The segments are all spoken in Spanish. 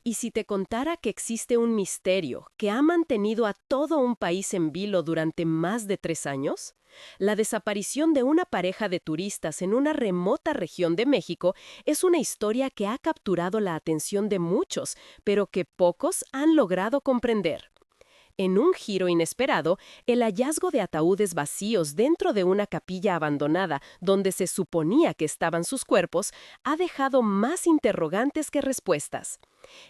¿Y si te contara que existe un misterio que ha mantenido a todo un país en vilo durante más de 3 años? La desaparición de una pareja de turistas en una remota región de México es una historia que ha capturado la atención de muchos, pero que pocos han logrado comprender. En un giro inesperado, el hallazgo de ataúdes vacíos dentro de una capilla abandonada donde se suponía que estaban sus cuerpos ha dejado más interrogantes que respuestas.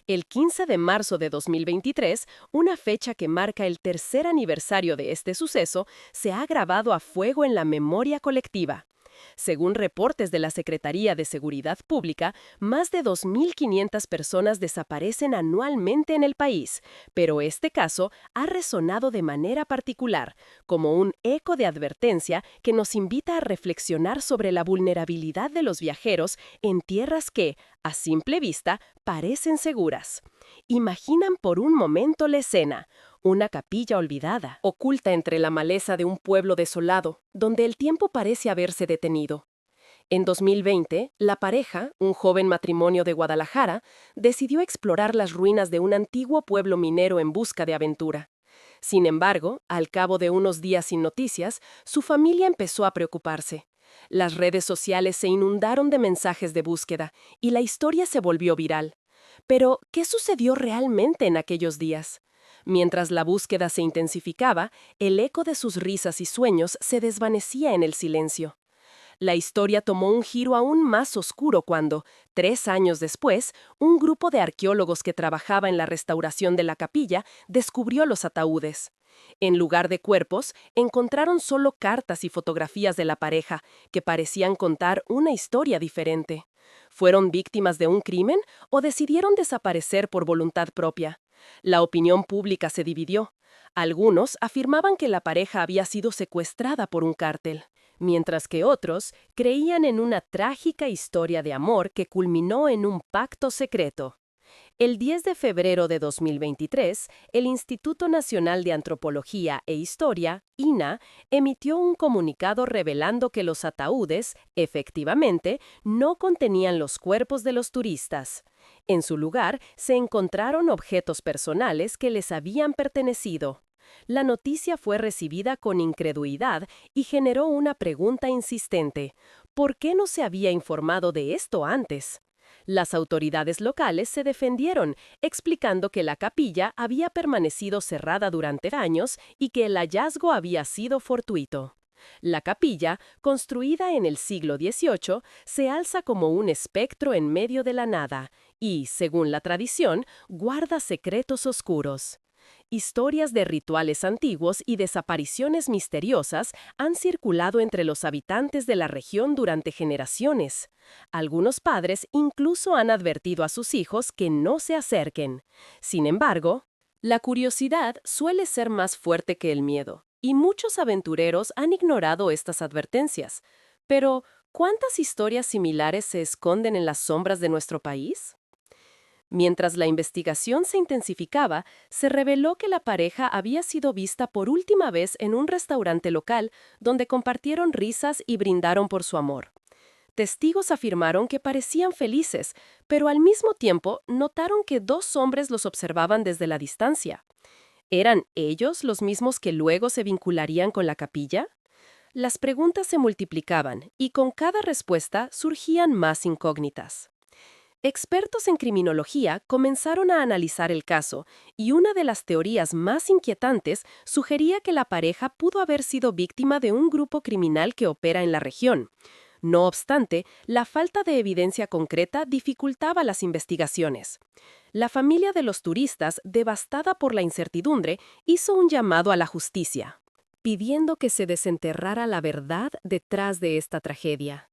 El 15 de marzo de 2023, una fecha que marca el tercer aniversario de este suceso, se ha grabado a fuego en la memoria colectiva. Según reportes de la Secretaría de Seguridad Pública, más de 2.500 personas desaparecen anualmente en el país, pero este caso ha resonado de manera particular, como un eco de advertencia que nos invita a reflexionar sobre la vulnerabilidad de los viajeros en tierras que, a simple vista, parecen seguras. Imaginan por un momento la escena: una capilla olvidada, oculta entre la maleza de un pueblo desolado, donde el tiempo parece haberse detenido. En 2020, la pareja, un joven matrimonio de Guadalajara, decidió explorar las ruinas de un antiguo pueblo minero en busca de aventura. Sin embargo, al cabo de unos días sin noticias, su familia empezó a preocuparse. Las redes sociales se inundaron de mensajes de búsqueda y la historia se volvió viral. Pero, ¿qué sucedió realmente en aquellos días? Mientras la búsqueda se intensificaba, el eco de sus risas y sueños se desvanecía en el silencio. La historia tomó un giro aún más oscuro cuando, 3 años después, un grupo de arqueólogos que trabajaba en la restauración de la capilla descubrió los ataúdes. En lugar de cuerpos, encontraron solo cartas y fotografías de la pareja, que parecían contar una historia diferente. ¿Fueron víctimas de un crimen o decidieron desaparecer por voluntad propia? La opinión pública se dividió. Algunos afirmaban que la pareja había sido secuestrada por un cártel, mientras que otros creían en una trágica historia de amor que culminó en un pacto secreto. El 10 de febrero de 2023, el Instituto Nacional de Antropología e Historia, INAH, emitió un comunicado revelando que los ataúdes, efectivamente, no contenían los cuerpos de los turistas. En su lugar, se encontraron objetos personales que les habían pertenecido. La noticia fue recibida con incredulidad y generó una pregunta insistente: ¿por qué no se había informado de esto antes? Las autoridades locales se defendieron, explicando que la capilla había permanecido cerrada durante años y que el hallazgo había sido fortuito. La capilla, construida en el siglo XVIII, se alza como un espectro en medio de la nada y, según la tradición, guarda secretos oscuros. Historias de rituales antiguos y desapariciones misteriosas han circulado entre los habitantes de la región durante generaciones. Algunos padres incluso han advertido a sus hijos que no se acerquen. Sin embargo, la curiosidad suele ser más fuerte que el miedo, y muchos aventureros han ignorado estas advertencias. Pero, ¿cuántas historias similares se esconden en las sombras de nuestro país? Mientras la investigación se intensificaba, se reveló que la pareja había sido vista por última vez en un restaurante local donde compartieron risas y brindaron por su amor. Testigos afirmaron que parecían felices, pero al mismo tiempo notaron que dos hombres los observaban desde la distancia. ¿Eran ellos los mismos que luego se vincularían con la capilla? Las preguntas se multiplicaban y con cada respuesta surgían más incógnitas. Expertos en criminología comenzaron a analizar el caso, y una de las teorías más inquietantes sugería que la pareja pudo haber sido víctima de un grupo criminal que opera en la región. No obstante, la falta de evidencia concreta dificultaba las investigaciones. La familia de los turistas, devastada por la incertidumbre, hizo un llamado a la justicia, pidiendo que se desenterrara la verdad detrás de esta tragedia.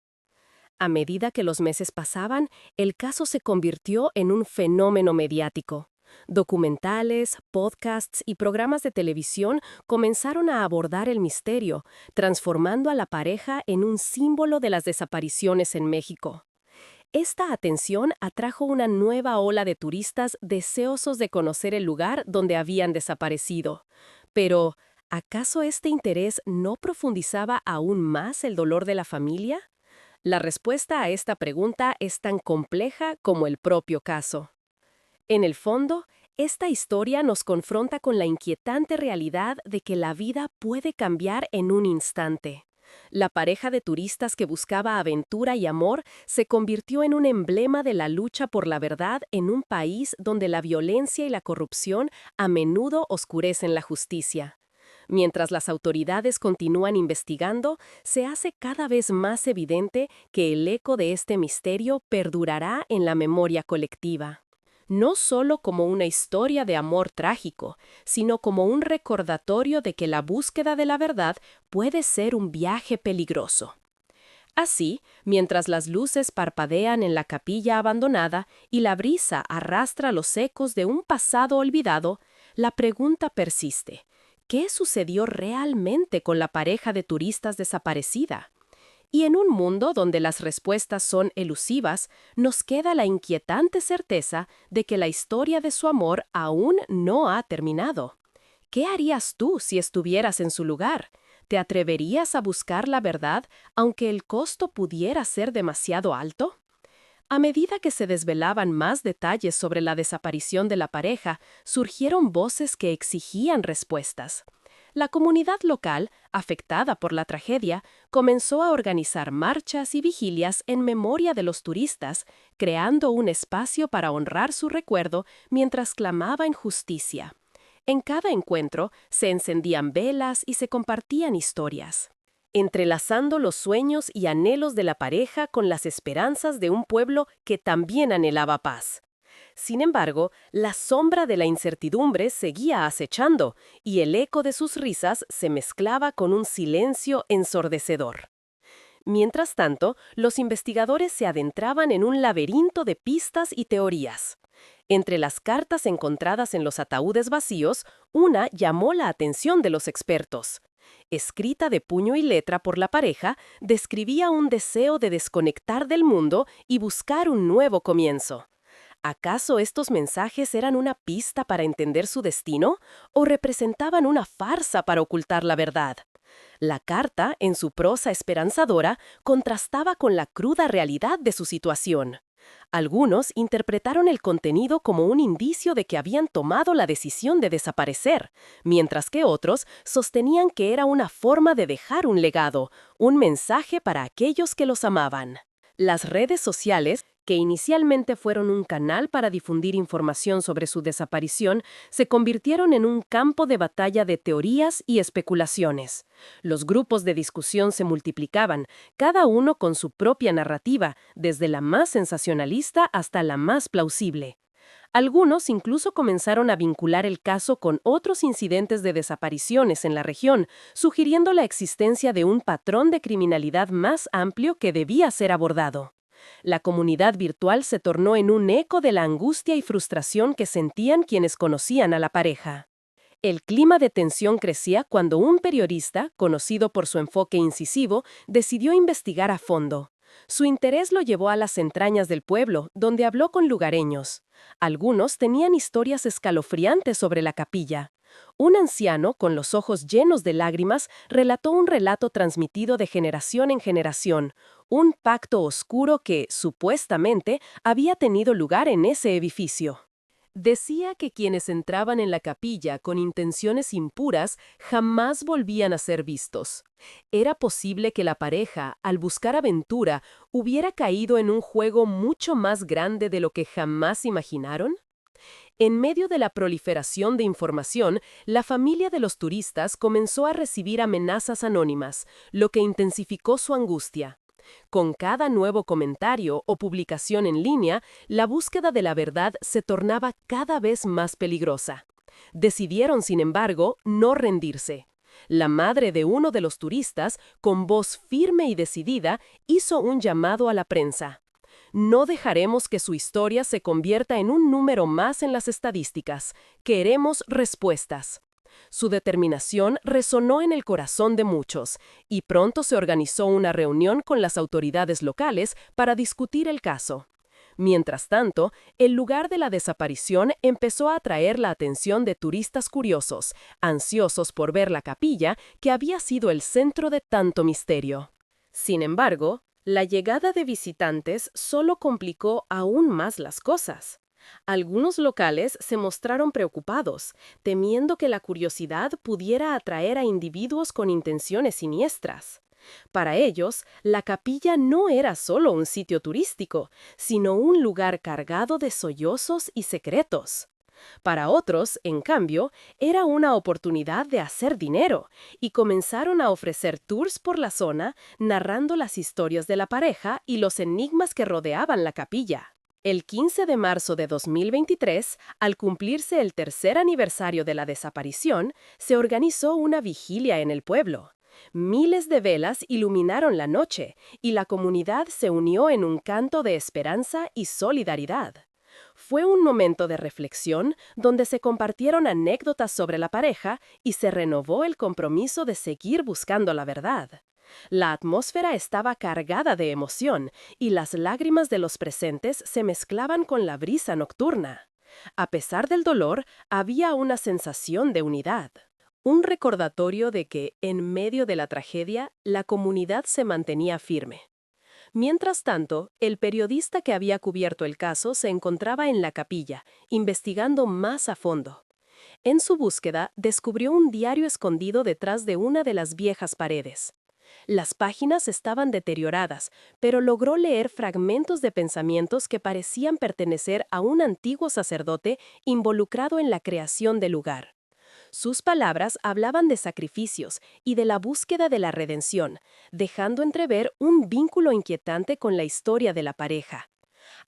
A medida que los meses pasaban, el caso se convirtió en un fenómeno mediático. Documentales, podcasts y programas de televisión comenzaron a abordar el misterio, transformando a la pareja en un símbolo de las desapariciones en México. Esta atención atrajo una nueva ola de turistas deseosos de conocer el lugar donde habían desaparecido. Pero, ¿acaso este interés no profundizaba aún más el dolor de la familia? La respuesta a esta pregunta es tan compleja como el propio caso. En el fondo, esta historia nos confronta con la inquietante realidad de que la vida puede cambiar en un instante. La pareja de turistas que buscaba aventura y amor se convirtió en un emblema de la lucha por la verdad en un país donde la violencia y la corrupción a menudo oscurecen la justicia. Mientras las autoridades continúan investigando, se hace cada vez más evidente que el eco de este misterio perdurará en la memoria colectiva. No solo como una historia de amor trágico, sino como un recordatorio de que la búsqueda de la verdad puede ser un viaje peligroso. Así, mientras las luces parpadean en la capilla abandonada y la brisa arrastra los ecos de un pasado olvidado, la pregunta persiste: ¿qué sucedió realmente con la pareja de turistas desaparecida? Y en un mundo donde las respuestas son elusivas, nos queda la inquietante certeza de que la historia de su amor aún no ha terminado. ¿Qué harías tú si estuvieras en su lugar? ¿Te atreverías a buscar la verdad, aunque el costo pudiera ser demasiado alto? A medida que se desvelaban más detalles sobre la desaparición de la pareja, surgieron voces que exigían respuestas. La comunidad local, afectada por la tragedia, comenzó a organizar marchas y vigilias en memoria de los turistas, creando un espacio para honrar su recuerdo mientras clamaban justicia. En cada encuentro se encendían velas y se compartían historias, entrelazando los sueños y anhelos de la pareja con las esperanzas de un pueblo que también anhelaba paz. Sin embargo, la sombra de la incertidumbre seguía acechando, y el eco de sus risas se mezclaba con un silencio ensordecedor. Mientras tanto, los investigadores se adentraban en un laberinto de pistas y teorías. Entre las cartas encontradas en los ataúdes vacíos, una llamó la atención de los expertos. Escrita de puño y letra por la pareja, describía un deseo de desconectar del mundo y buscar un nuevo comienzo. ¿Acaso estos mensajes eran una pista para entender su destino o representaban una farsa para ocultar la verdad? La carta, en su prosa esperanzadora, contrastaba con la cruda realidad de su situación. Algunos interpretaron el contenido como un indicio de que habían tomado la decisión de desaparecer, mientras que otros sostenían que era una forma de dejar un legado, un mensaje para aquellos que los amaban. Las redes sociales, que inicialmente fueron un canal para difundir información sobre su desaparición, se convirtieron en un campo de batalla de teorías y especulaciones. Los grupos de discusión se multiplicaban, cada uno con su propia narrativa, desde la más sensacionalista hasta la más plausible. Algunos incluso comenzaron a vincular el caso con otros incidentes de desapariciones en la región, sugiriendo la existencia de un patrón de criminalidad más amplio que debía ser abordado. La comunidad virtual se tornó en un eco de la angustia y frustración que sentían quienes conocían a la pareja. El clima de tensión crecía cuando un periodista, conocido por su enfoque incisivo, decidió investigar a fondo. Su interés lo llevó a las entrañas del pueblo, donde habló con lugareños. Algunos tenían historias escalofriantes sobre la capilla. Un anciano, con los ojos llenos de lágrimas, relató un relato transmitido de generación en generación, un pacto oscuro que, supuestamente, había tenido lugar en ese edificio. Decía que quienes entraban en la capilla con intenciones impuras jamás volvían a ser vistos. ¿Era posible que la pareja, al buscar aventura, hubiera caído en un juego mucho más grande de lo que jamás imaginaron? En medio de la proliferación de información, la familia de los turistas comenzó a recibir amenazas anónimas, lo que intensificó su angustia. Con cada nuevo comentario o publicación en línea, la búsqueda de la verdad se tornaba cada vez más peligrosa. Decidieron, sin embargo, no rendirse. La madre de uno de los turistas, con voz firme y decidida, hizo un llamado a la prensa. No dejaremos que su historia se convierta en un número más en las estadísticas. Queremos respuestas. Su determinación resonó en el corazón de muchos, y pronto se organizó una reunión con las autoridades locales para discutir el caso. Mientras tanto, el lugar de la desaparición empezó a atraer la atención de turistas curiosos, ansiosos por ver la capilla que había sido el centro de tanto misterio. Sin embargo, la llegada de visitantes solo complicó aún más las cosas. Algunos locales se mostraron preocupados, temiendo que la curiosidad pudiera atraer a individuos con intenciones siniestras. Para ellos, la capilla no era solo un sitio turístico, sino un lugar cargado de sollozos y secretos. Para otros, en cambio, era una oportunidad de hacer dinero, y comenzaron a ofrecer tours por la zona, narrando las historias de la pareja y los enigmas que rodeaban la capilla. El 15 de marzo de 2023, al cumplirse el tercer aniversario de la desaparición, se organizó una vigilia en el pueblo. Miles de velas iluminaron la noche, y la comunidad se unió en un canto de esperanza y solidaridad. Fue un momento de reflexión donde se compartieron anécdotas sobre la pareja y se renovó el compromiso de seguir buscando la verdad. La atmósfera estaba cargada de emoción y las lágrimas de los presentes se mezclaban con la brisa nocturna. A pesar del dolor, había una sensación de unidad. Un recordatorio de que, en medio de la tragedia, la comunidad se mantenía firme. Mientras tanto, el periodista que había cubierto el caso se encontraba en la capilla, investigando más a fondo. En su búsqueda, descubrió un diario escondido detrás de una de las viejas paredes. Las páginas estaban deterioradas, pero logró leer fragmentos de pensamientos que parecían pertenecer a un antiguo sacerdote involucrado en la creación del lugar. Sus palabras hablaban de sacrificios y de la búsqueda de la redención, dejando entrever un vínculo inquietante con la historia de la pareja.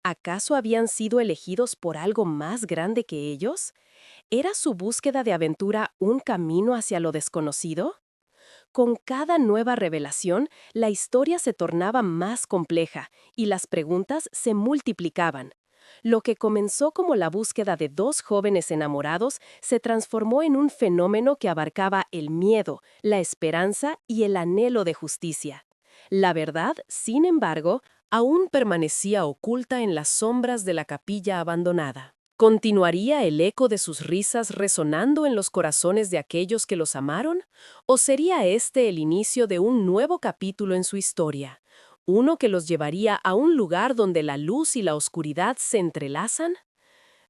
¿Acaso habían sido elegidos por algo más grande que ellos? ¿Era su búsqueda de aventura un camino hacia lo desconocido? Con cada nueva revelación, la historia se tornaba más compleja y las preguntas se multiplicaban. Lo que comenzó como la búsqueda de dos jóvenes enamorados se transformó en un fenómeno que abarcaba el miedo, la esperanza y el anhelo de justicia. La verdad, sin embargo, aún permanecía oculta en las sombras de la capilla abandonada. ¿Continuaría el eco de sus risas resonando en los corazones de aquellos que los amaron? ¿O sería este el inicio de un nuevo capítulo en su historia? ¿Uno que los llevaría a un lugar donde la luz y la oscuridad se entrelazan?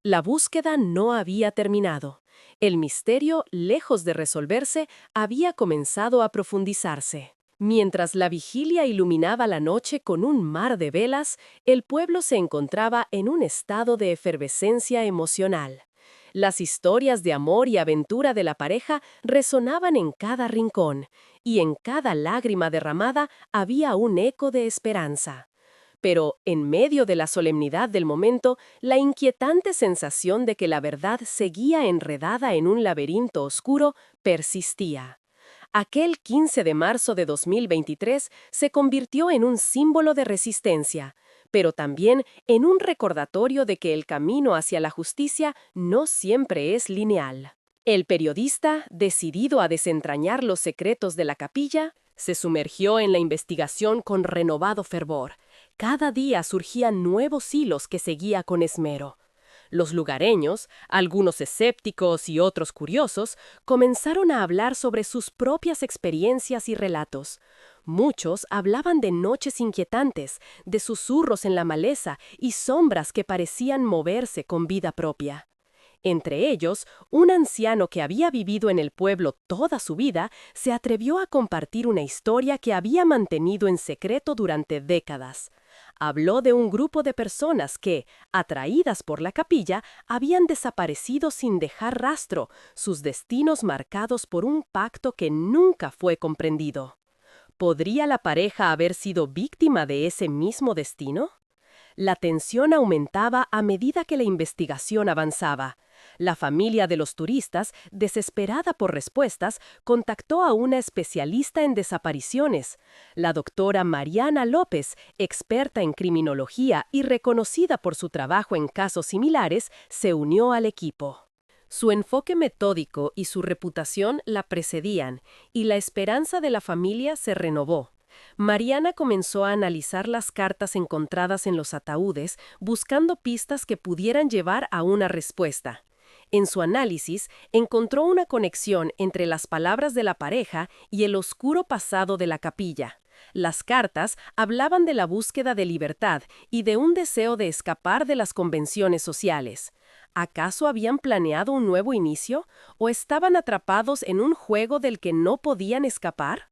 La búsqueda no había terminado. El misterio, lejos de resolverse, había comenzado a profundizarse. Mientras la vigilia iluminaba la noche con un mar de velas, el pueblo se encontraba en un estado de efervescencia emocional. Las historias de amor y aventura de la pareja resonaban en cada rincón, y en cada lágrima derramada había un eco de esperanza. Pero, en medio de la solemnidad del momento, la inquietante sensación de que la verdad seguía enredada en un laberinto oscuro persistía. Aquel 15 de marzo de 2023 se convirtió en un símbolo de resistencia, pero también en un recordatorio de que el camino hacia la justicia no siempre es lineal. El periodista, decidido a desentrañar los secretos de la capilla, se sumergió en la investigación con renovado fervor. Cada día surgían nuevos hilos que seguía con esmero. Los lugareños, algunos escépticos y otros curiosos, comenzaron a hablar sobre sus propias experiencias y relatos. Muchos hablaban de noches inquietantes, de susurros en la maleza y sombras que parecían moverse con vida propia. Entre ellos, un anciano que había vivido en el pueblo toda su vida se atrevió a compartir una historia que había mantenido en secreto durante décadas. Habló de un grupo de personas que, atraídas por la capilla, habían desaparecido sin dejar rastro, sus destinos marcados por un pacto que nunca fue comprendido. ¿Podría la pareja haber sido víctima de ese mismo destino? La tensión aumentaba a medida que la investigación avanzaba. La familia de los turistas, desesperada por respuestas, contactó a una especialista en desapariciones. La doctora Mariana López, experta en criminología y reconocida por su trabajo en casos similares, se unió al equipo. Su enfoque metódico y su reputación la precedían, y la esperanza de la familia se renovó. Mariana comenzó a analizar las cartas encontradas en los ataúdes, buscando pistas que pudieran llevar a una respuesta. En su análisis, encontró una conexión entre las palabras de la pareja y el oscuro pasado de la capilla. Las cartas hablaban de la búsqueda de libertad y de un deseo de escapar de las convenciones sociales. ¿Acaso habían planeado un nuevo inicio o estaban atrapados en un juego del que no podían escapar?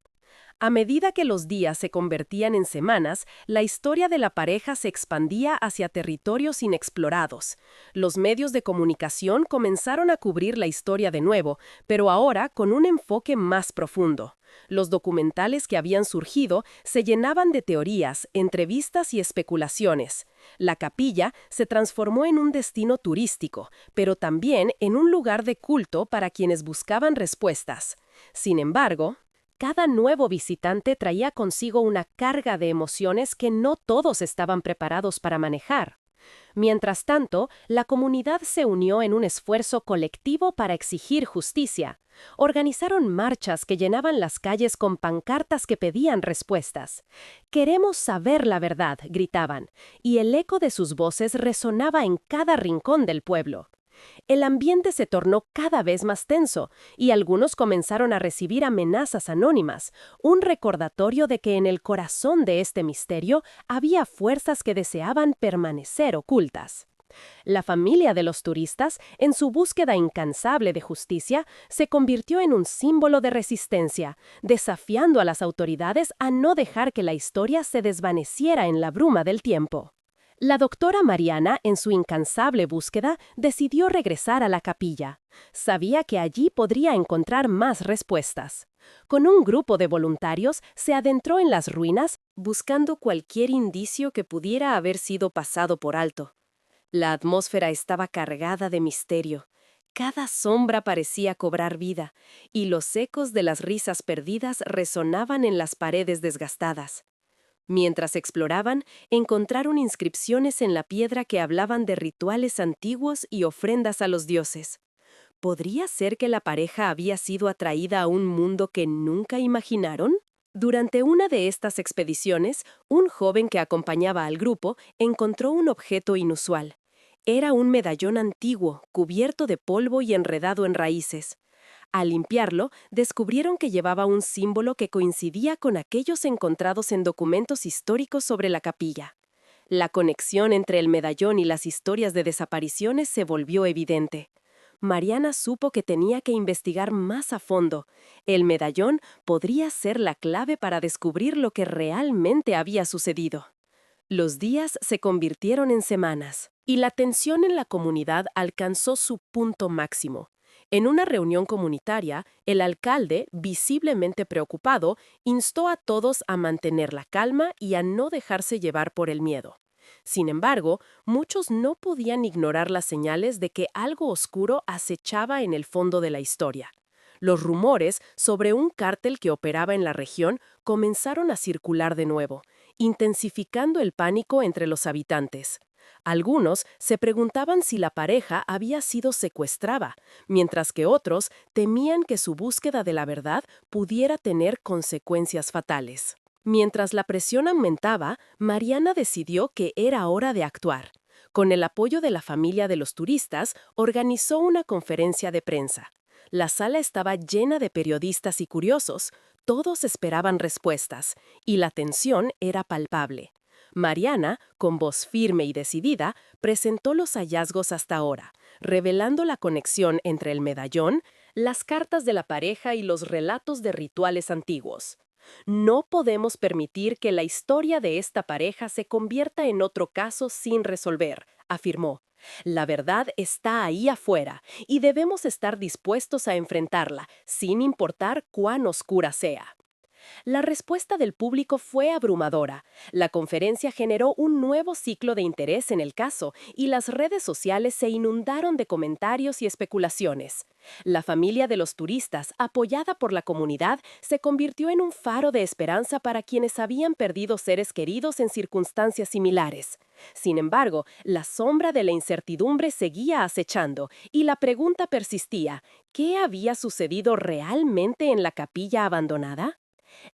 A medida que los días se convertían en semanas, la historia de la pareja se expandía hacia territorios inexplorados. Los medios de comunicación comenzaron a cubrir la historia de nuevo, pero ahora con un enfoque más profundo. Los documentales que habían surgido se llenaban de teorías, entrevistas y especulaciones. La capilla se transformó en un destino turístico, pero también en un lugar de culto para quienes buscaban respuestas. Sin embargo, cada nuevo visitante traía consigo una carga de emociones que no todos estaban preparados para manejar. Mientras tanto, la comunidad se unió en un esfuerzo colectivo para exigir justicia. Organizaron marchas que llenaban las calles con pancartas que pedían respuestas. «Queremos saber la verdad», gritaban, y el eco de sus voces resonaba en cada rincón del pueblo. El ambiente se tornó cada vez más tenso y algunos comenzaron a recibir amenazas anónimas, un recordatorio de que en el corazón de este misterio había fuerzas que deseaban permanecer ocultas. La familia de los turistas, en su búsqueda incansable de justicia, se convirtió en un símbolo de resistencia, desafiando a las autoridades a no dejar que la historia se desvaneciera en la bruma del tiempo. La doctora Mariana, en su incansable búsqueda, decidió regresar a la capilla. Sabía que allí podría encontrar más respuestas. Con un grupo de voluntarios, se adentró en las ruinas, buscando cualquier indicio que pudiera haber sido pasado por alto. La atmósfera estaba cargada de misterio. Cada sombra parecía cobrar vida, y los ecos de las risas perdidas resonaban en las paredes desgastadas. Mientras exploraban, encontraron inscripciones en la piedra que hablaban de rituales antiguos y ofrendas a los dioses. ¿Podría ser que la pareja había sido atraída a un mundo que nunca imaginaron? Durante una de estas expediciones, un joven que acompañaba al grupo encontró un objeto inusual. Era un medallón antiguo, cubierto de polvo y enredado en raíces. Al limpiarlo, descubrieron que llevaba un símbolo que coincidía con aquellos encontrados en documentos históricos sobre la capilla. La conexión entre el medallón y las historias de desapariciones se volvió evidente. Mariana supo que tenía que investigar más a fondo. El medallón podría ser la clave para descubrir lo que realmente había sucedido. Los días se convirtieron en semanas, y la tensión en la comunidad alcanzó su punto máximo. En una reunión comunitaria, el alcalde, visiblemente preocupado, instó a todos a mantener la calma y a no dejarse llevar por el miedo. Sin embargo, muchos no podían ignorar las señales de que algo oscuro acechaba en el fondo de la historia. Los rumores sobre un cártel que operaba en la región comenzaron a circular de nuevo, intensificando el pánico entre los habitantes. Algunos se preguntaban si la pareja había sido secuestrada, mientras que otros temían que su búsqueda de la verdad pudiera tener consecuencias fatales. Mientras la presión aumentaba, Mariana decidió que era hora de actuar. Con el apoyo de la familia de los turistas, organizó una conferencia de prensa. La sala estaba llena de periodistas y curiosos. Todos esperaban respuestas, y la tensión era palpable. Mariana, con voz firme y decidida, presentó los hallazgos hasta ahora, revelando la conexión entre el medallón, las cartas de la pareja y los relatos de rituales antiguos. No podemos permitir que la historia de esta pareja se convierta en otro caso sin resolver, afirmó. La verdad está ahí afuera y debemos estar dispuestos a enfrentarla, sin importar cuán oscura sea. La respuesta del público fue abrumadora. La conferencia generó un nuevo ciclo de interés en el caso y las redes sociales se inundaron de comentarios y especulaciones. La familia de los turistas, apoyada por la comunidad, se convirtió en un faro de esperanza para quienes habían perdido seres queridos en circunstancias similares. Sin embargo, la sombra de la incertidumbre seguía acechando y la pregunta persistía: ¿qué había sucedido realmente en la capilla abandonada?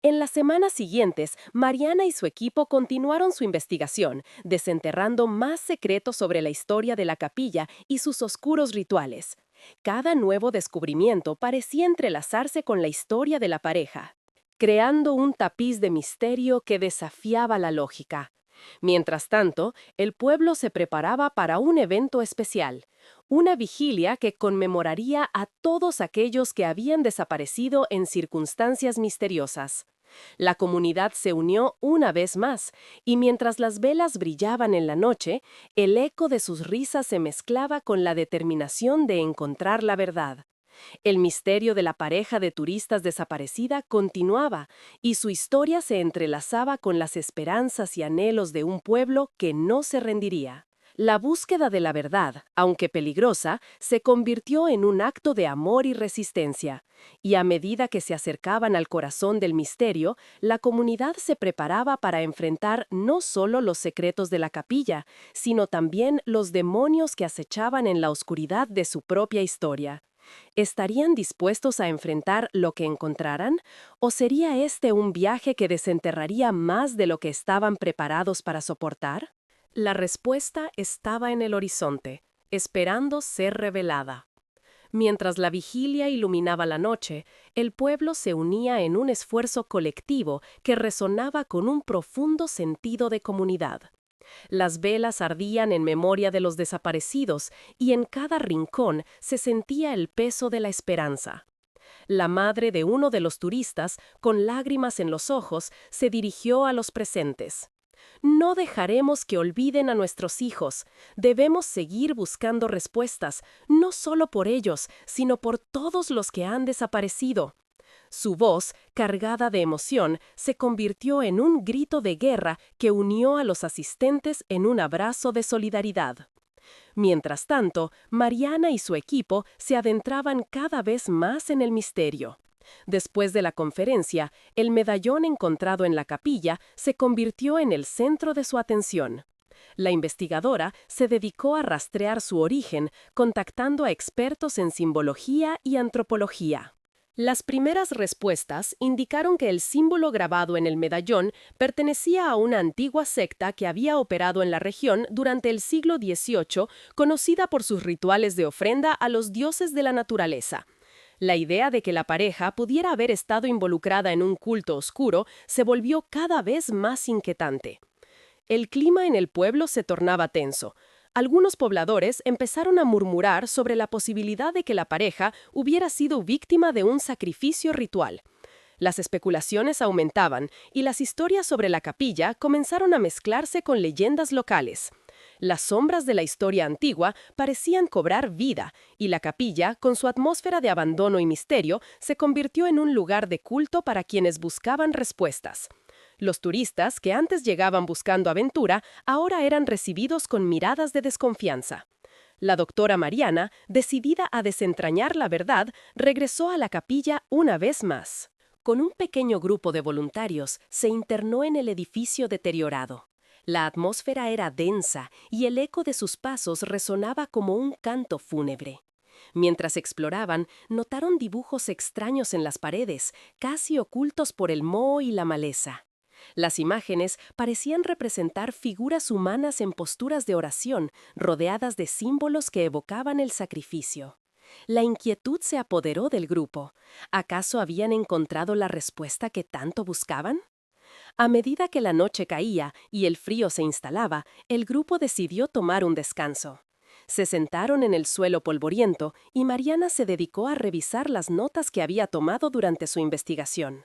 En las semanas siguientes, Mariana y su equipo continuaron su investigación, desenterrando más secretos sobre la historia de la capilla y sus oscuros rituales. Cada nuevo descubrimiento parecía entrelazarse con la historia de la pareja. creando un tapiz de misterio que desafiaba la lógica. Mientras tanto, el pueblo se preparaba para un evento especial, una vigilia que conmemoraría a todos aquellos que habían desaparecido en circunstancias misteriosas. La comunidad se unió una vez más, y mientras las velas brillaban en la noche, el eco de sus risas se mezclaba con la determinación de encontrar la verdad. El misterio de la pareja de turistas desaparecida continuaba, y su historia se entrelazaba con las esperanzas y anhelos de un pueblo que no se rendiría. La búsqueda de la verdad, aunque peligrosa, se convirtió en un acto de amor y resistencia, y a medida que se acercaban al corazón del misterio, la comunidad se preparaba para enfrentar no solo los secretos de la capilla, sino también los demonios que acechaban en la oscuridad de su propia historia. ¿Estarían dispuestos a enfrentar lo que encontraran? ¿O sería este un viaje que desenterraría más de lo que estaban preparados para soportar? La respuesta estaba en el horizonte, esperando ser revelada. Mientras la vigilia iluminaba la noche, el pueblo se unía en un esfuerzo colectivo que resonaba con un profundo sentido de comunidad. Las velas ardían en memoria de los desaparecidos y en cada rincón se sentía el peso de la esperanza. La madre de uno de los turistas, con lágrimas en los ojos, se dirigió a los presentes. No dejaremos que olviden a nuestros hijos. Debemos seguir buscando respuestas, no solo por ellos, sino por todos los que han desaparecido. Su voz, cargada de emoción, se convirtió en un grito de guerra que unió a los asistentes en un abrazo de solidaridad. Mientras tanto, Mariana y su equipo se adentraban cada vez más en el misterio. Después de la conferencia, el medallón encontrado en la capilla se convirtió en el centro de su atención. La investigadora se dedicó a rastrear su origen, contactando a expertos en simbología y antropología. Las primeras respuestas indicaron que el símbolo grabado en el medallón pertenecía a una antigua secta que había operado en la región durante el siglo XVIII, conocida por sus rituales de ofrenda a los dioses de la naturaleza. La idea de que la pareja pudiera haber estado involucrada en un culto oscuro se volvió cada vez más inquietante. El clima en el pueblo se tornaba tenso. Algunos pobladores empezaron a murmurar sobre la posibilidad de que la pareja hubiera sido víctima de un sacrificio ritual. Las especulaciones aumentaban y las historias sobre la capilla comenzaron a mezclarse con leyendas locales. Las sombras de la historia antigua parecían cobrar vida, y la capilla, con su atmósfera de abandono y misterio, se convirtió en un lugar de culto para quienes buscaban respuestas. Los turistas, que antes llegaban buscando aventura, ahora eran recibidos con miradas de desconfianza. La doctora Mariana, decidida a desentrañar la verdad, regresó a la capilla una vez más. Con un pequeño grupo de voluntarios, se internó en el edificio deteriorado. La atmósfera era densa y el eco de sus pasos resonaba como un canto fúnebre. Mientras exploraban, notaron dibujos extraños en las paredes, casi ocultos por el moho y la maleza. Las imágenes parecían representar figuras humanas en posturas de oración, rodeadas de símbolos que evocaban el sacrificio. La inquietud se apoderó del grupo. ¿Acaso habían encontrado la respuesta que tanto buscaban? A medida que la noche caía y el frío se instalaba, el grupo decidió tomar un descanso. Se sentaron en el suelo polvoriento y Mariana se dedicó a revisar las notas que había tomado durante su investigación.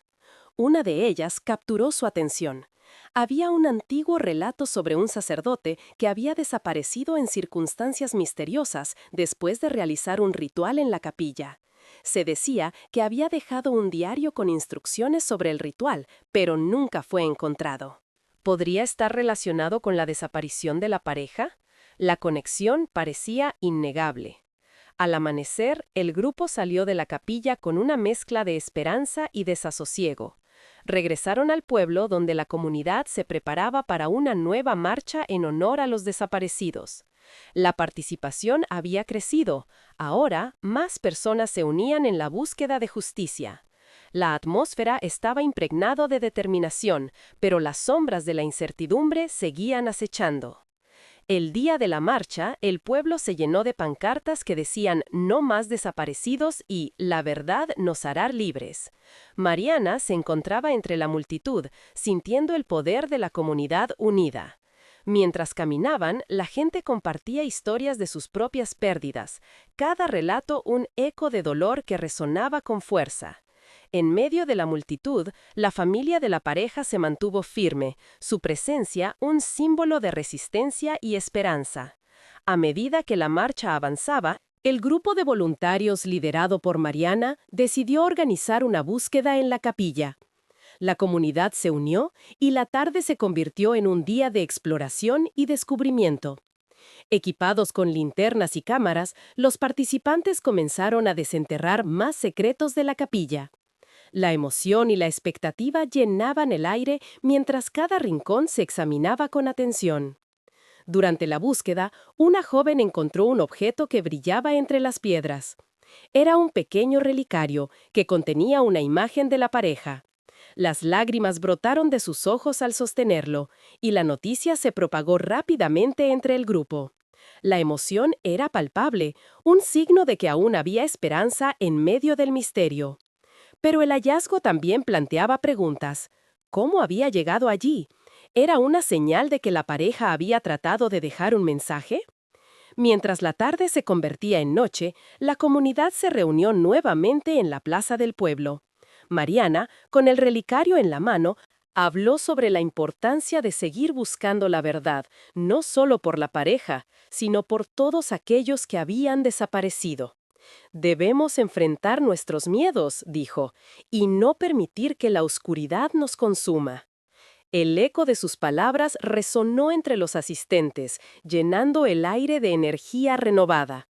Una de ellas capturó su atención. Había un antiguo relato sobre un sacerdote que había desaparecido en circunstancias misteriosas después de realizar un ritual en la capilla. Se decía que había dejado un diario con instrucciones sobre el ritual, pero nunca fue encontrado. ¿Podría estar relacionado con la desaparición de la pareja? La conexión parecía innegable. Al amanecer, el grupo salió de la capilla con una mezcla de esperanza y desasosiego. Regresaron al pueblo donde la comunidad se preparaba para una nueva marcha en honor a los desaparecidos. La participación había crecido. Ahora, más personas se unían en la búsqueda de justicia. La atmósfera estaba impregnada de determinación, pero las sombras de la incertidumbre seguían acechando. El día de la marcha, el pueblo se llenó de pancartas que decían "No más desaparecidos" y "La verdad nos hará libres". Mariana se encontraba entre la multitud, sintiendo el poder de la comunidad unida. Mientras caminaban, la gente compartía historias de sus propias pérdidas, cada relato un eco de dolor que resonaba con fuerza. En medio de la multitud, la familia de la pareja se mantuvo firme, su presencia un símbolo de resistencia y esperanza. A medida que la marcha avanzaba, el grupo de voluntarios liderado por Mariana decidió organizar una búsqueda en la capilla. La comunidad se unió y la tarde se convirtió en un día de exploración y descubrimiento. Equipados con linternas y cámaras, los participantes comenzaron a desenterrar más secretos de la capilla. La emoción y la expectativa llenaban el aire mientras cada rincón se examinaba con atención. Durante la búsqueda, una joven encontró un objeto que brillaba entre las piedras. Era un pequeño relicario que contenía una imagen de la pareja. Las lágrimas brotaron de sus ojos al sostenerlo, y la noticia se propagó rápidamente entre el grupo. La emoción era palpable, un signo de que aún había esperanza en medio del misterio. Pero el hallazgo también planteaba preguntas. ¿Cómo había llegado allí? ¿Era una señal de que la pareja había tratado de dejar un mensaje? Mientras la tarde se convertía en noche, la comunidad se reunió nuevamente en la plaza del pueblo. Mariana, con el relicario en la mano, habló sobre la importancia de seguir buscando la verdad, no solo por la pareja, sino por todos aquellos que habían desaparecido. Debemos enfrentar nuestros miedos, dijo, y no permitir que la oscuridad nos consuma. El eco de sus palabras resonó entre los asistentes, llenando el aire de energía renovada.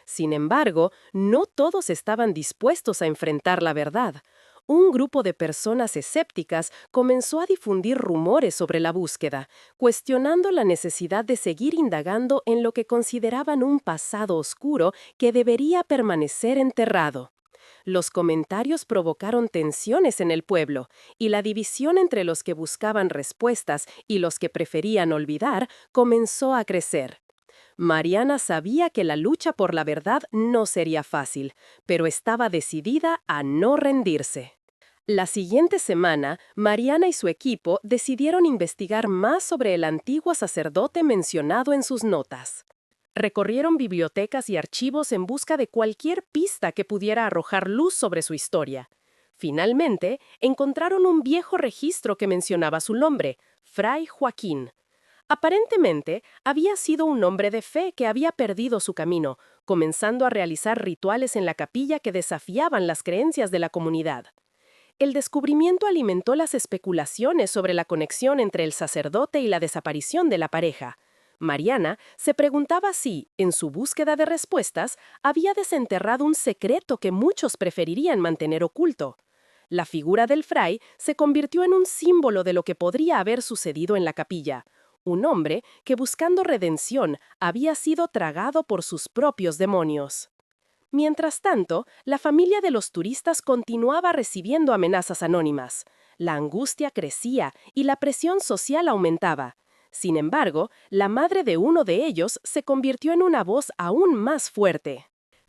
Sin embargo, no todos estaban dispuestos a enfrentar la verdad. Un grupo de personas escépticas comenzó a difundir rumores sobre la búsqueda, cuestionando la necesidad de seguir indagando en lo que consideraban un pasado oscuro que debería permanecer enterrado. Los comentarios provocaron tensiones en el pueblo, y la división entre los que buscaban respuestas y los que preferían olvidar comenzó a crecer. Mariana sabía que la lucha por la verdad no sería fácil, pero estaba decidida a no rendirse. La siguiente semana, Mariana y su equipo decidieron investigar más sobre el antiguo sacerdote mencionado en sus notas. Recorrieron bibliotecas y archivos en busca de cualquier pista que pudiera arrojar luz sobre su historia. Finalmente, encontraron un viejo registro que mencionaba su nombre, Fray Joaquín. Aparentemente, había sido un hombre de fe que había perdido su camino, comenzando a realizar rituales en la capilla que desafiaban las creencias de la comunidad. El descubrimiento alimentó las especulaciones sobre la conexión entre el sacerdote y la desaparición de la pareja. Mariana se preguntaba si, en su búsqueda de respuestas, había desenterrado un secreto que muchos preferirían mantener oculto. La figura del fray se convirtió en un símbolo de lo que podría haber sucedido en la capilla. Un hombre que, buscando redención, había sido tragado por sus propios demonios. Mientras tanto, la familia de los turistas continuaba recibiendo amenazas anónimas. La angustia crecía y la presión social aumentaba. Sin embargo, la madre de uno de ellos se convirtió en una voz aún más fuerte,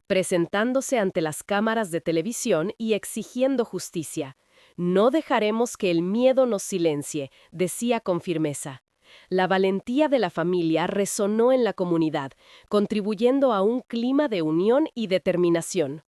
presentándose ante las cámaras de televisión y exigiendo justicia. «No dejaremos que el miedo nos silencie», decía con firmeza. La valentía de la familia resonó en la comunidad, contribuyendo a un clima de unión y determinación.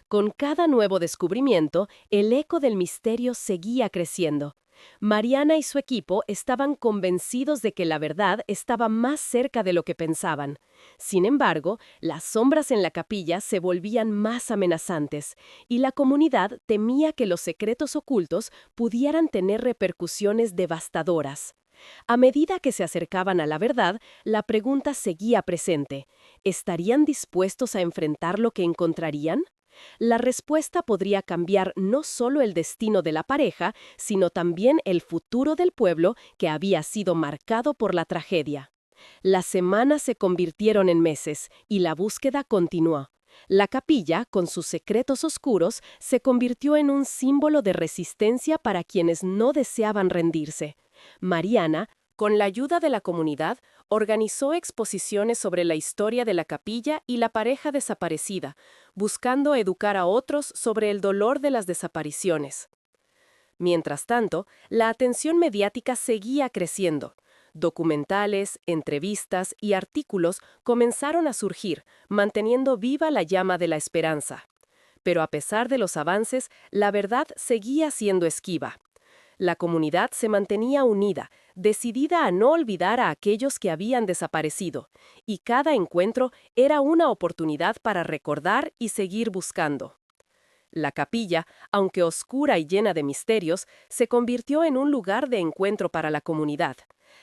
Con cada nuevo descubrimiento, el eco del misterio seguía creciendo. Mariana y su equipo estaban convencidos de que la verdad estaba más cerca de lo que pensaban. Sin embargo, las sombras en la capilla se volvían más amenazantes, y la comunidad temía que los secretos ocultos pudieran tener repercusiones devastadoras. A medida que se acercaban a la verdad, la pregunta seguía presente. ¿Estarían dispuestos a enfrentar lo que encontrarían? La respuesta podría cambiar no solo el destino de la pareja, sino también el futuro del pueblo que había sido marcado por la tragedia. Las semanas se convirtieron en meses y la búsqueda continuó. La capilla, con sus secretos oscuros, se convirtió en un símbolo de resistencia para quienes no deseaban rendirse. Mariana, Con la ayuda de la comunidad, organizó exposiciones sobre la historia de la capilla y la pareja desaparecida, buscando educar a otros sobre el dolor de las desapariciones. Mientras tanto, la atención mediática seguía creciendo. Documentales, entrevistas y artículos comenzaron a surgir, manteniendo viva la llama de la esperanza. Pero a pesar de los avances, la verdad seguía siendo esquiva. La comunidad se mantenía unida, decidida a no olvidar a aquellos que habían desaparecido, y cada encuentro era una oportunidad para recordar y seguir buscando. La capilla, aunque oscura y llena de misterios, se convirtió en un lugar de encuentro para la comunidad.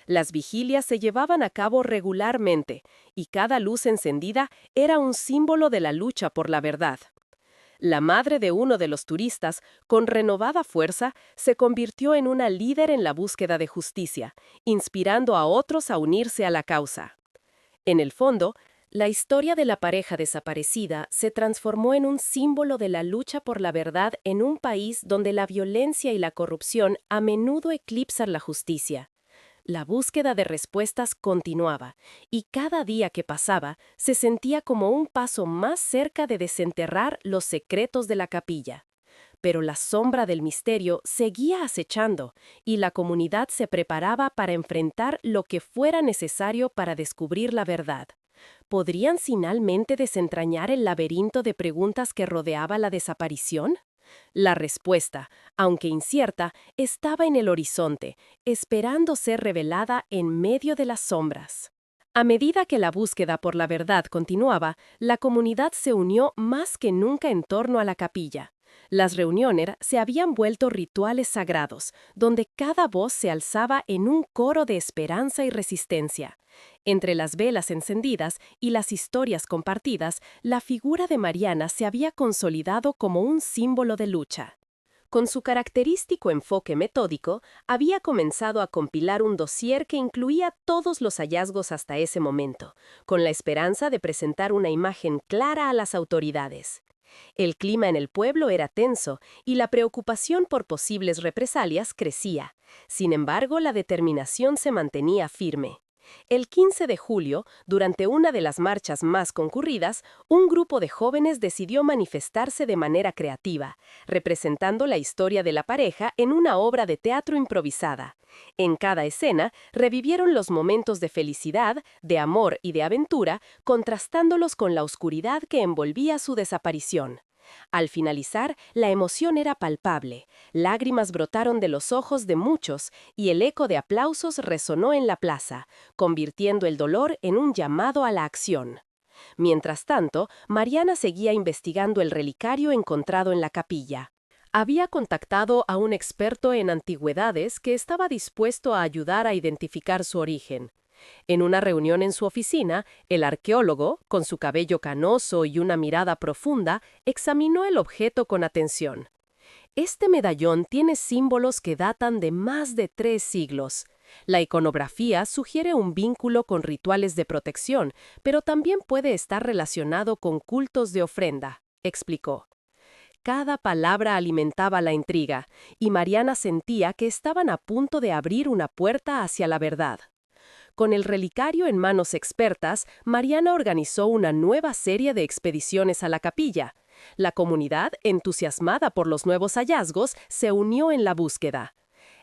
Las vigilias se llevaban a cabo regularmente, y cada luz encendida era un símbolo de la lucha por la verdad. La madre de uno de los turistas, con renovada fuerza, se convirtió en una líder en la búsqueda de justicia, inspirando a otros a unirse a la causa. En el fondo, la historia de la pareja desaparecida se transformó en un símbolo de la lucha por la verdad en un país donde la violencia y la corrupción a menudo eclipsan la justicia. La búsqueda de respuestas continuaba, y cada día que pasaba se sentía como un paso más cerca de desenterrar los secretos de la capilla. Pero la sombra del misterio seguía acechando, y la comunidad se preparaba para enfrentar lo que fuera necesario para descubrir la verdad. ¿Podrían finalmente desentrañar el laberinto de preguntas que rodeaba la desaparición? La respuesta, aunque incierta, estaba en el horizonte, esperando ser revelada en medio de las sombras. A medida que la búsqueda por la verdad continuaba, la comunidad se unió más que nunca en torno a la capilla. Las reuniones se habían vuelto rituales sagrados, donde cada voz se alzaba en un coro de esperanza y resistencia. Entre las velas encendidas y las historias compartidas, la figura de Mariana se había consolidado como un símbolo de lucha. Con su característico enfoque metódico, había comenzado a compilar un dossier que incluía todos los hallazgos hasta ese momento, con la esperanza de presentar una imagen clara a las autoridades. El clima en el pueblo era tenso y la preocupación por posibles represalias crecía. Sin embargo, la determinación se mantenía firme. El 15 de julio, durante una de las marchas más concurridas, un grupo de jóvenes decidió manifestarse de manera creativa, representando la historia de la pareja en una obra de teatro improvisada. En cada escena, revivieron los momentos de felicidad, de amor y de aventura, contrastándolos con la oscuridad que envolvía su desaparición. Al finalizar, la emoción era palpable, lágrimas brotaron de los ojos de muchos y el eco de aplausos resonó en la plaza, convirtiendo el dolor en un llamado a la acción. Mientras tanto, Mariana seguía investigando el relicario encontrado en la capilla. Había contactado a un experto en antigüedades que estaba dispuesto a ayudar a identificar su origen. En una reunión en su oficina, el arqueólogo, con su cabello canoso y una mirada profunda, examinó el objeto con atención. Este medallón tiene símbolos que datan de más de 3 siglos. La iconografía sugiere un vínculo con rituales de protección, pero también puede estar relacionado con cultos de ofrenda, explicó. Cada palabra alimentaba la intriga, y Mariana sentía que estaban a punto de abrir una puerta hacia la verdad. Con el relicario en manos expertas, Mariana organizó una nueva serie de expediciones a la capilla. La comunidad, entusiasmada por los nuevos hallazgos, se unió en la búsqueda.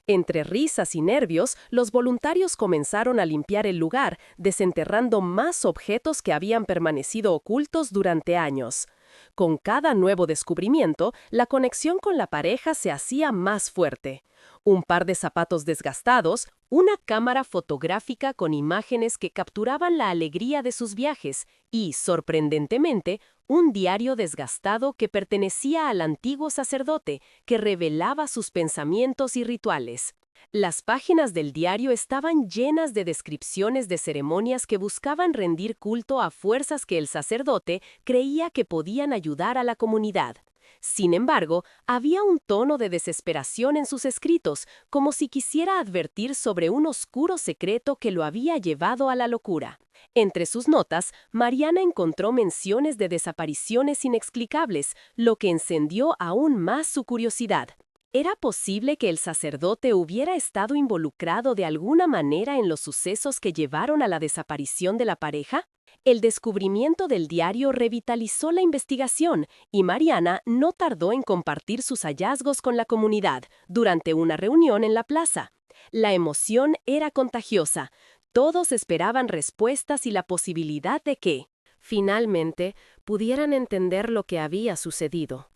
Entre risas y nervios, los voluntarios comenzaron a limpiar el lugar, desenterrando más objetos que habían permanecido ocultos durante años. Con cada nuevo descubrimiento, la conexión con la pareja se hacía más fuerte. Un par de zapatos desgastados, una cámara fotográfica con imágenes que capturaban la alegría de sus viajes y, sorprendentemente, un diario desgastado que pertenecía al antiguo sacerdote, que revelaba sus pensamientos y rituales. Las páginas del diario estaban llenas de descripciones de ceremonias que buscaban rendir culto a fuerzas que el sacerdote creía que podían ayudar a la comunidad. Sin embargo, había un tono de desesperación en sus escritos, como si quisiera advertir sobre un oscuro secreto que lo había llevado a la locura. Entre sus notas, Mariana encontró menciones de desapariciones inexplicables, lo que encendió aún más su curiosidad. ¿Era posible que el sacerdote hubiera estado involucrado de alguna manera en los sucesos que llevaron a la desaparición de la pareja? El descubrimiento del diario revitalizó la investigación y Mariana no tardó en compartir sus hallazgos con la comunidad durante una reunión en la plaza. La emoción era contagiosa. Todos esperaban respuestas y la posibilidad de que, finalmente, pudieran entender lo que había sucedido.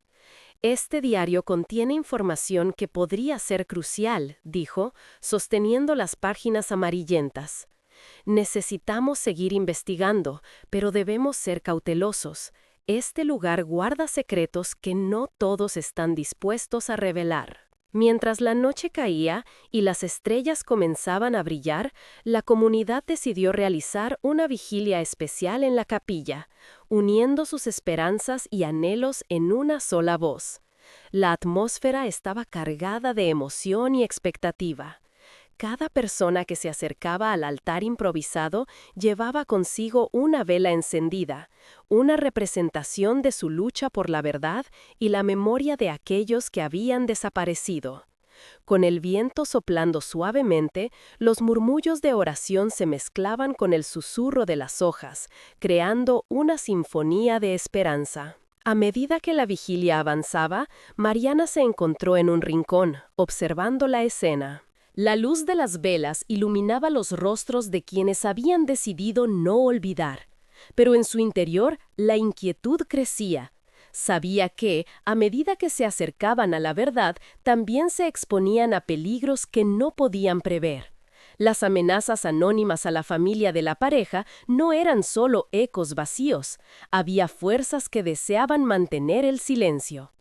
Este diario contiene información que podría ser crucial, dijo, sosteniendo las páginas amarillentas. Necesitamos seguir investigando, pero debemos ser cautelosos. Este lugar guarda secretos que no todos están dispuestos a revelar. Mientras la noche caía y las estrellas comenzaban a brillar, la comunidad decidió realizar una vigilia especial en la capilla, uniendo sus esperanzas y anhelos en una sola voz. La atmósfera estaba cargada de emoción y expectativa. Cada persona que se acercaba al altar improvisado llevaba consigo una vela encendida, una representación de su lucha por la verdad y la memoria de aquellos que habían desaparecido. Con el viento soplando suavemente, los murmullos de oración se mezclaban con el susurro de las hojas, creando una sinfonía de esperanza. A medida que la vigilia avanzaba, Mariana se encontró en un rincón, observando la escena. La luz de las velas iluminaba los rostros de quienes habían decidido no olvidar, pero en su interior la inquietud crecía. Sabía que, a medida que se acercaban a la verdad, también se exponían a peligros que no podían prever. Las amenazas anónimas a la familia de la pareja no eran solo ecos vacíos, había fuerzas que deseaban mantener el silencio.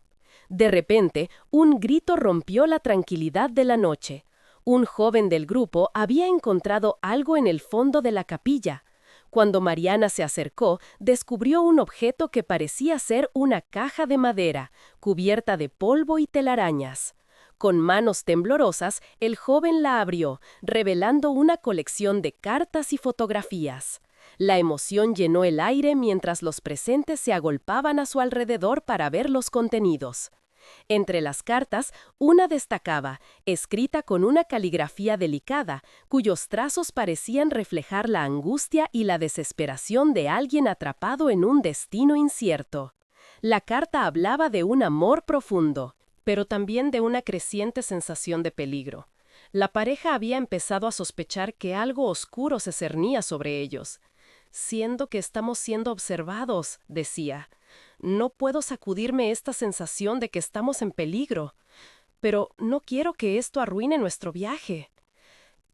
De repente, un grito rompió la tranquilidad de la noche. Un joven del grupo había encontrado algo en el fondo de la capilla. Cuando Mariana se acercó, descubrió un objeto que parecía ser una caja de madera, cubierta de polvo y telarañas. Con manos temblorosas, el joven la abrió, revelando una colección de cartas y fotografías. La emoción llenó el aire mientras los presentes se agolpaban a su alrededor para ver los contenidos. Entre las cartas, una destacaba, escrita con una caligrafía delicada, cuyos trazos parecían reflejar la angustia y la desesperación de alguien atrapado en un destino incierto. La carta hablaba de un amor profundo, pero también de una creciente sensación de peligro. La pareja había empezado a sospechar que algo oscuro se cernía sobre ellos. «Siento que estamos siendo observados», decía. «No puedo sacudirme esta sensación de que estamos en peligro, pero no quiero que esto arruine nuestro viaje».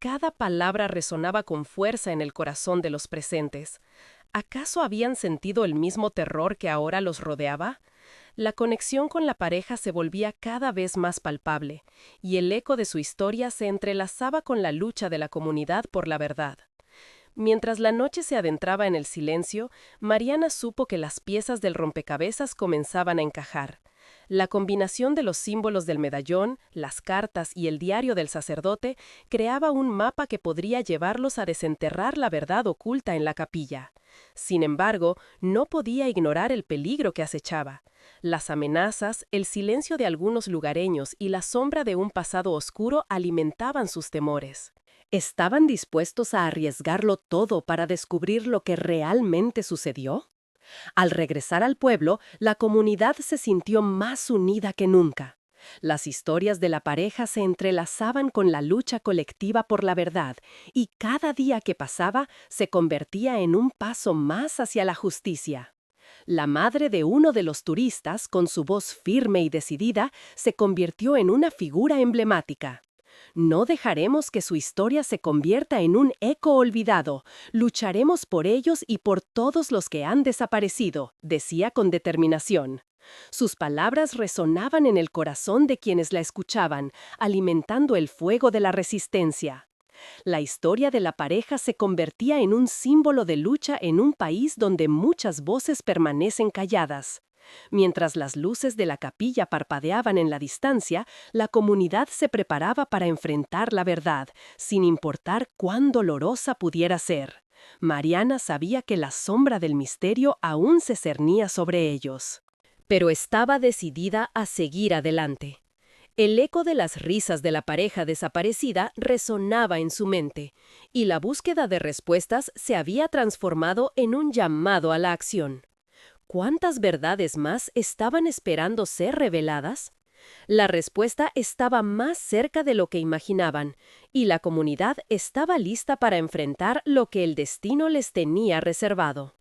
Cada palabra resonaba con fuerza en el corazón de los presentes. ¿Acaso habían sentido el mismo terror que ahora los rodeaba? La conexión con la pareja se volvía cada vez más palpable, y el eco de su historia se entrelazaba con la lucha de la comunidad por la verdad. Mientras la noche se adentraba en el silencio, Mariana supo que las piezas del rompecabezas comenzaban a encajar. La combinación de los símbolos del medallón, las cartas y el diario del sacerdote creaba un mapa que podría llevarlos a desenterrar la verdad oculta en la capilla. Sin embargo, no podía ignorar el peligro que acechaba. Las amenazas, el silencio de algunos lugareños y la sombra de un pasado oscuro alimentaban sus temores. ¿Estaban dispuestos a arriesgarlo todo para descubrir lo que realmente sucedió? Al regresar al pueblo, la comunidad se sintió más unida que nunca. Las historias de la pareja se entrelazaban con la lucha colectiva por la verdad, y cada día que pasaba se convertía en un paso más hacia la justicia. La madre de uno de los turistas, con su voz firme y decidida, se convirtió en una figura emblemática. «No dejaremos que su historia se convierta en un eco olvidado. Lucharemos por ellos y por todos los que han desaparecido», decía con determinación. Sus palabras resonaban en el corazón de quienes la escuchaban, alimentando el fuego de la resistencia. La historia de la pareja se convertía en un símbolo de lucha en un país donde muchas voces permanecen calladas. Mientras las luces de la capilla parpadeaban en la distancia, la comunidad se preparaba para enfrentar la verdad, sin importar cuán dolorosa pudiera ser. Mariana sabía que la sombra del misterio aún se cernía sobre ellos. Pero estaba decidida a seguir adelante. El eco de las risas de la pareja desaparecida resonaba en su mente, y la búsqueda de respuestas se había transformado en un llamado a la acción. ¿Cuántas verdades más estaban esperando ser reveladas? La respuesta estaba más cerca de lo que imaginaban, y la comunidad estaba lista para enfrentar lo que el destino les tenía reservado.